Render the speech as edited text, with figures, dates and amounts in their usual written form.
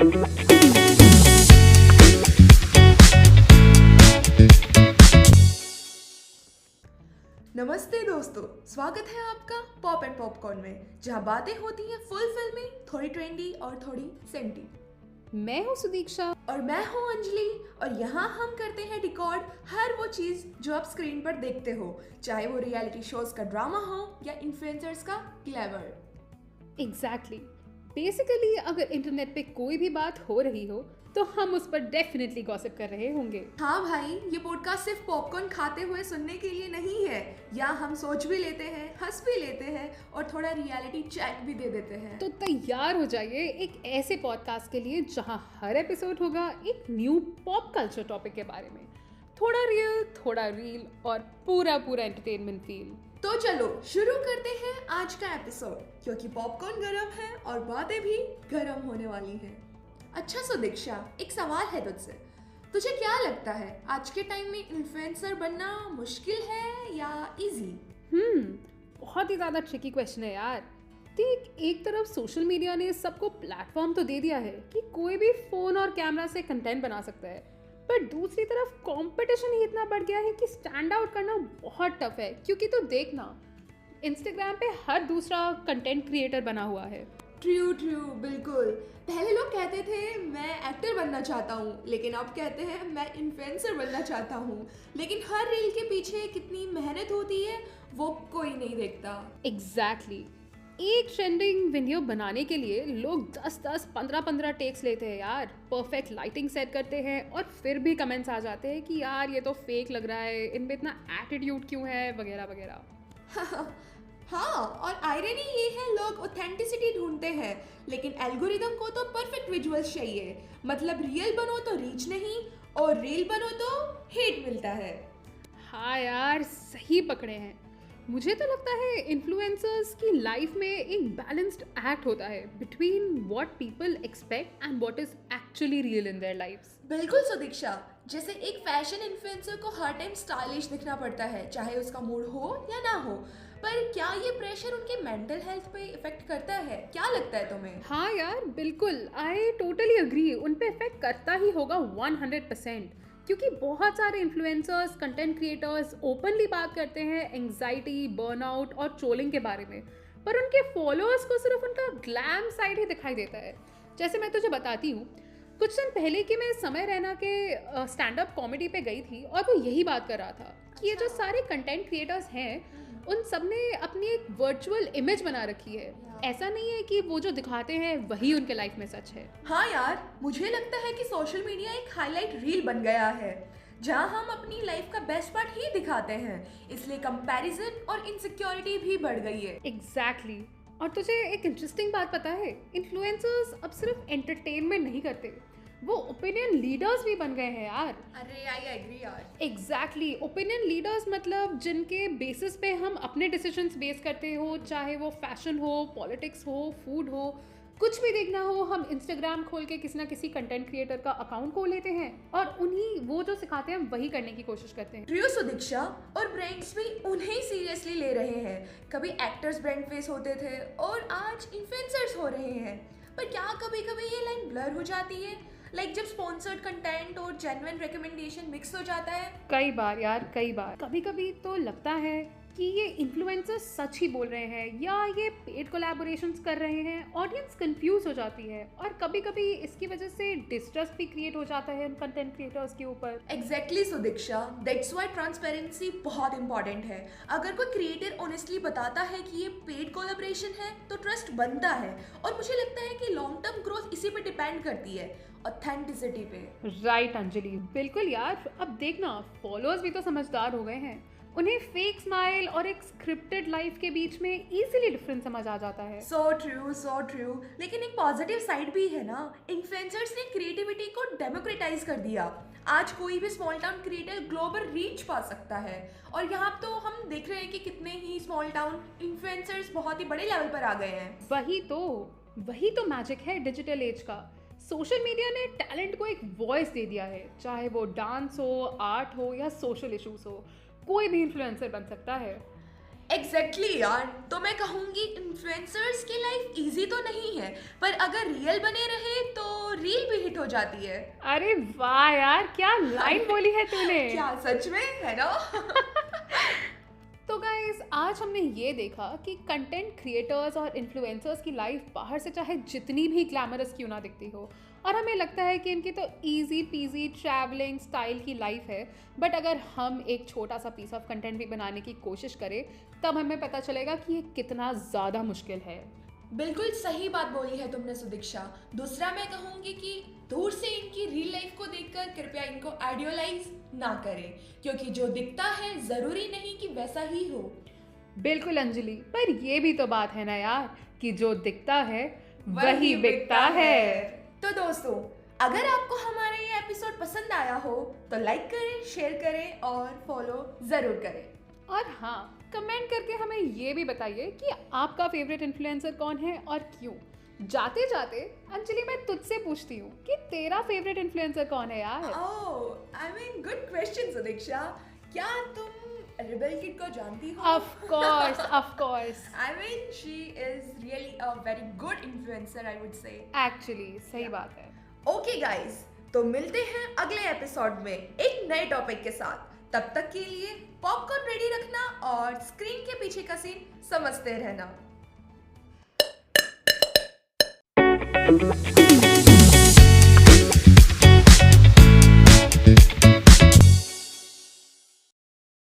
नमस्ते दोस्तों, स्वागत है आपका पॉप एंड पॉपकॉर्न में, जहां बातें होती हैं फुल फिल्मी, थोड़ी ट्रेंडी और थोड़ी सेंटी। मैं हूँ सुदीक्षा और मैं हूं अंजलि, और यहाँ हम करते हैं रिकॉर्ड हर वो चीज़ जो आप स्क्रीन पर देखते हो, चाहे वो रियलिटी शोज का ड्रामा हो या इन्फ्लुएंसर्स का ग्लैमर। एग्जैक्टली बेसिकली अगर इंटरनेट पे कोई भी बात हो रही हो तो हम उस पर डेफिनेटली गॉसिप कर रहे होंगे। हाँ भाई, ये पॉडकास्ट सिर्फ पॉपकॉर्न खाते हुए सुनने के लिए नहीं है। यहाँ हम सोच भी लेते हैं, हंस भी लेते हैं और थोड़ा रियलिटी चेक भी दे देते हैं। तो तैयार हो जाइए एक ऐसे पॉडकास्ट के लिए जहाँ हर एपिसोड होगा एक न्यू पॉप कल्चर टॉपिक के बारे में, थोड़ा रियल, थोड़ा रील और पूरा पूरा एंटरटेनमेंट फील। तो चलो शुरू करते हैं आज का एपिसोड, क्योंकि पॉपकॉर्न गरम है और बातें भी गरम होने वाली हैं। अच्छा सुदीक्षा, एक सवाल है तुझसे। तुझे क्या लगता है आज के टाइम में इन्फ्लुएंसर बनना मुश्किल है या इजी? बहुत ही ज़्यादा ट्रिकी क्वेश्चन है यार। देख, एक तरफ सोशल मीडिया ने सबको प्लेटफॉर्म तो दे दिया है कि कोई भी फ़ोन और कैमरा से कंटेंट बना सकता है, पर दूसरी तरफ कंपटीशन ही इतना बढ़ गया है कि स्टैंड आउट करना बहुत टफ है। क्योंकि तो देखना, इंस्टाग्राम पे हर दूसरा कंटेंट क्रिएटर बना हुआ है। ट्रू, बिल्कुल। पहले लोग कहते थे मैं एक्टर बनना चाहता हूँ, लेकिन अब कहते हैं मैं इन्फ्लुएंसर बनना चाहता हूँ। लेकिन हर रील के पीछे कितनी मेहनत होती है वो कोई नहीं देखता। एग्जैक्टली एक ट्रेंडिंग वीडियो बनाने के लिए लोग 10-10, 15-15 टेक्स लेते हैं यार। परफेक्ट लाइटिंग सेट करते हैं और फिर भी कमेंट्स आ जाते हैं कि यार ये तो फेक लग रहा है, इनमें इतना एटीट्यूड क्यों है, वगैरह वगैरह। हाँ, और आयरनी ये है, लोग ऑथेंटिसिटी ढूंढते हैं, लेकिन एल्गोरिदम को तो परफेक्ट विजुअल्स चाहिए। मतलब रियल बनो तो रीच नहीं, और रील बनो तो हेट मिलता है। हाँ यार, सही पकड़े हैं। मुझे तो लगता है इन्फ्लुएंसर्स की लाइफ में एक बैलेंस्ड एक्ट होता है between what people expect and what is actually real in their lives. बिल्कुल सुदीक्षा, जैसे एक फैशन इन्फ्लुएंसर को हर टाइम स्टाइलिश दिखना पड़ता है, चाहे उसका मूड हो या ना हो। पर क्या ये प्रेशर उनके मेंटल हेल्थ पे इफेक्ट करता है? क्या लगता है तुम्हें? हाँ यार, बिल्कुल, आई टोटली अग्री। उन पे इफेक्ट करता ही होगा 100%। क्योंकि बहुत सारे इन्फ्लुएंसर्स, कंटेंट क्रिएटर्स ओपनली बात करते हैं एंग्जाइटी, बर्नआउट और ट्रोलिंग के बारे में, पर उनके फॉलोअर्स को सिर्फ उनका ग्लैम साइड ही दिखाई देता है। जैसे मैं तुझे बताती हूँ, कुछ दिन पहले कि मैं समय रैना के स्टैंड अप कॉमेडी पे गई थी और वो यही बात कर रहा था कि ये जो सारे कंटेंट क्रिएटर्स हैं उन सब ने अपनी एक वर्चुअल इमेज बना रखी है। ऐसा नहीं है कि वो जो दिखाते हैं वही उनके लाइफ में सच है। हाँ यार, मुझे लगता है कि सोशल मीडिया एक हाईलाइट रील बन गया है, जहाँ हम अपनी लाइफ का बेस्ट पार्ट ही दिखाते हैं, इसलिए कंपैरिजन और इनसिक्योरिटी भी बढ़ गई है। एग्जैक्टली और तुझे एक इंटरेस्टिंग बात पता है, इन्फ्लुएंसर्स अब सिर्फ एंटरटेनमेंट नहीं करते, वो ओपिनियन लीडर्स भी बन गए हैं यार। अरे आई एग्री यार। एग्जैक्टली ओपिनियन लीडर्स मतलब जिनके बेसिस पे हम अपने डिसीजंस बेस करते हो, चाहे वो फैशन हो, पॉलिटिक्स हो, फूड हो, कुछ भी देखना हो, हम इंस्टाग्राम खोल के किसी ना किसी कंटेंट क्रिएटर का अकाउंट खोल लेते हैं और उन्हीं वो जो सिखाते हैं वही करने की कोशिश करते हैं। ट्रू सुदीक्षा, और ब्रांड्स भी उन्हें सीरियसली ले रहे हैं। कभी एक्टर्स ब्रांड फेस होते थे और आज इन्फ्लुएंसर्स हो रहे हैं। पर क्या कभी कभी ये लाइन ब्लर हो जाती है? लाइक जब स्पॉन्सर्ड कंटेंट और जेन्युइन रिकमेंडेशन मिक्स हो जाता है। कई बार यार, कई बार, कभी कभी तो लगता है कि ये इन्फ्लुएंसर्स सच ही बोल रहे हैं या ये पेड कोलैबोरेशंस कर रहे हैं। ऑडियंस कंफ्यूज हो जाती है और कभी कभी इसकी वजह से डिस्ट्रस्ट भी क्रिएट हो जाता है उन कंटेंट क्रिएटर्स के ऊपर। Exactly Sudiksha, that's why transparency बहुत इंपॉर्टेंट है। अगर कोई क्रिएटर ऑनेस्टली बताता है कि ये पेड कोलैबोरेशन है तो ट्रस्ट बनता है, और मुझे लगता है कि लॉन्ग टर्म ग्रोथ इसी पे डिपेंड करती है, ऑथेंटिसिटी पे। राइट अंजलि, बिल्कुल यार। अब देखना, फॉलोअर्स भी तो समझदार हो गए हैं, उन्हें फेक स्माइल और एक स्क्रिप्टेड लाइफ के बीच में इजीली डिफरेंस समझ आ जाता है। So true. लेकिन एक पॉजिटिव साइड भी है ना, इन्फ्लुएंसर्स ने क्रिएटिविटी को डेमोक्रेटाइज कर दिया। आज कोई भी small town creator global reach पा सकता है, और यहाँ तो हम देख रहे हैं कि कितने ही स्मॉल टाउन इन्फ्लुएंसर्स बहुत ही बड़े लेवल पर आ गए हैं। वही तो मैजिक है डिजिटल एज का। सोशल मीडिया ने टैलेंट को एक वॉइस दे दिया है, चाहे वो डांस हो, आर्ट हो या सोशल इश्यूज हो, कोई भी इन्फ्लुएंसर बन सकता है। एग्जैक्टली यार, तो मैं कहूँगी इन्फ्लुएंसर्स की लाइफ इजी तो नहीं है, पर अगर रियल बने रहे तो रील भी हिट हो जाती है। अरे वाह यार, क्या लाइन बोली है तूने। क्या सच में है ना? तो गाइस, आज हमने ये देखा कि कंटेंट क्रिएटर्स और इन्फ्लुएंसर्स की लाइफ बाहर से चाहे जितनी भी ग्लैमरस क्यों ना दिखती हो, और हमें लगता है कि इनकी तो इजी पीजी ट्रैवलिंग स्टाइल की लाइफ है, बट अगर हम एक छोटा सा पीस ऑफ कंटेंट भी बनाने की कोशिश करें तब हमें पता चलेगा कि ये कितना ज़्यादा मुश्किल है। बिल्कुल सही बात बोली है तुमने सुदीक्षा। दूसरा मैं कहूंगी कि दूर से इनकी रियल लाइफ को देखकर कृपया इनको आइडियलाइज ना करें, क्योंकि जो दिखता है जरूरी नहीं कि वैसा ही हो। बिल्कुल अंजलि, पर ये भी तो बात है ना यार कि जो दिखता है वही बिकता है। तो दोस्तों, अगर आपको हमारा ये एपिसोड पसंद आया हो तो लाइक करें, शेयर करें और फॉलो जरूर करें। और हाँ, कमेंट करके हमें ये भी बताइए कि आपका फेवरेट इन्फ्लुएंसर कौन है और क्यों। जाते जाते अंजलि, मैं तुझसे पूछती हूँ कि तेरा फेवरेट इन्फ्लुएंसर कौन है यार? Oh, I mean good question Sudiksha. क्या तुम रिबेल किड को जानती हो? Of course, of course. I mean, she is really a very good influencer, I would say. Actually सही बात है। Okay, guys, तो मिलते हैं अगले एपिसोड में एक नए टॉपिक के साथ। तब तक के लिए पॉपकॉर्न रेडी रखना और स्क्रीन के पीछे का सीन समझते रहना।